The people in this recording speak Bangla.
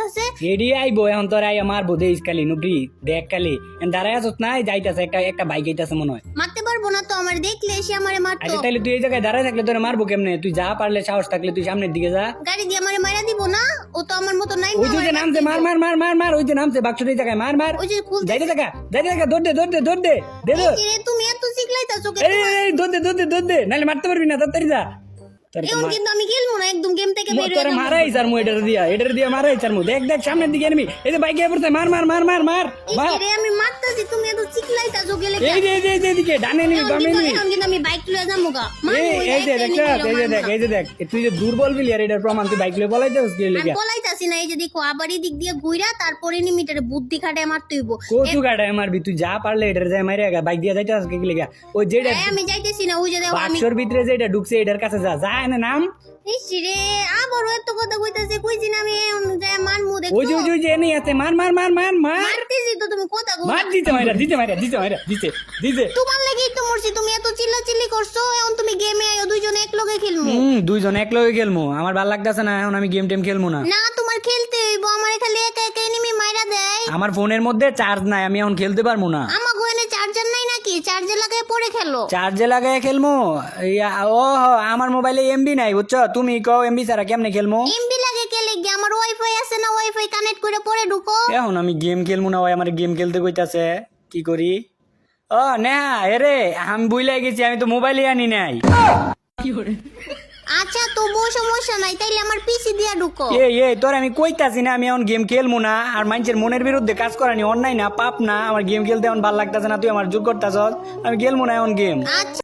আছে এডি আইবো এখন তোর আই আমার বোধে ইসকালি নুবরি দেখ কালি দাঁড়ায় আসত না যাইতাছে একটা বাইক আইতাছে মনে হয়। মারতে পারবো না তো, আমার দেখলে এসে আমারে মারতো। আচ্ছা তাইলে তুই এই জায়গায় দাঁড়ায় থাকলে তোরে মারবো কেমনে? তুই যা পারলে সাহস থাকলে তুই সামনের দিকে যা। গাড়ি দিয়ে আমারে মারা দিব না, ও তো আমার মতো নাই। ওই যে নামছে মার মার মার মার মার ওই যে নামছে বাক্সের এই জায়গায় মার মার। ওই যে খুলতে যাইতে থাকা দৌড় দে দৌড় দে দৌড় দে দে দে। এই যে তুমি এত চিকলাইতাছো কেন? এই দৌড় দে দৌড় দে দৌড় দে নাহলে মারতে পারবি না তাড়াতাড়ি যা। তোর এখন কিন্তু আমি খেলবো না, একদম গেম থেকে বের হয়ে তোরে যাবো। মারাই চার মু এটার দিয়া মারাই চার মু দেখ দেখ সামনের দিকে এনিমি এই যে বাইকে পড়ছে মার মার মার মার মার মার। এই আমি মারতাছি, তুমি এত চিকলাইতাছো গেলে এই যে এই যে এই যে এদিকে ডানে এনিমি বামে এনিমি। এখন কিন্তু আমি বাইক লয়ে যাবো গা। এই যে দেখ এই যে দেখ তুই যে দুর্বল প্লেয়ার এটার প্রমাণ তুই বাইক লয়ে বলাই যাস কি লাগা পলাইতাছি না, এই যে দেখো আবার এই দিক দিয়ে ঘুইরা তারপরে নিমিটারে বুদ্ধি খাটায় মারতে হইব। কচু গাড়ায় মারবি তুই যা পারলে এটার যায় মাইরে গা বাইক দিয়া যাইতাস কি লাগা ওই যেটা আমি যাইতেছি না, ওই যে দেখো আমি বাক্সর ভিতরে যেটা ঢুকছে এটার কাছে যা যা না নাম। ইস রে আবার এত কথা কইতাছে, কইছি না আমি যায় মারমু দেখো। ওই যে এনে আছে মার মার মার মার মার মারতেছি তো, তুমি কথা কও। মার দিতে মাইরা দিতে তোমার লাগেই তো মরছি, তুমি এত চিল্লাচিল্লি করছো। এখন তুমি গেমে আইও, দুইজনে এক লগে খেলমু। দুইজন এক লগে খেলমু আমার ভাল লাগতাছে না এখন আমি গেম টেম খেলমু না। না তোমার খেলতে হইব, আমার খালি একা একা এনিমি মাইরা দেয়। আমার ফোনের মধ্যে চার্জ নাই আমি এখন খেলতে পারবো না। আমার গোয়েনে চার্জার নাই নাকি? চার্জে লাগায় পরে খেলো। চার্জে লাগাই খেলমু ও আমার মোবাইলে এমবি নাই বুঝছো তুমি কও এমবি ছাড়া কেমনে খেলমু? এমবি লাগে খেলে গিয়ে আমার ওয়াইফাই আছে না, ওয়াইফাই কানেক্ট করে পরে ঢুকো। এখন আমি গেম খেলমু না ওই আমার গেম খেলতে কইতাছে কি করি? ও নেহা এরে আমি বুইলাই গেছি আমি তো মোবাইলে আনি নাই। আচ্ছা তবুও সমস্যা নাই, তাইলে আমার পিসি দিয়া ঢুকো। এই তোর আমি কইতাছি না আমি এখন গেম খেলমু না আর মানুষের মনের বিরুদ্ধে কাজ করানি অন্যায় না পাপ না আমার গেম খেলতে এখন ভাল লাগতাছে না তুই আমার জোর করতাছস আমি খেলমু না এখন গেম। আচ্ছা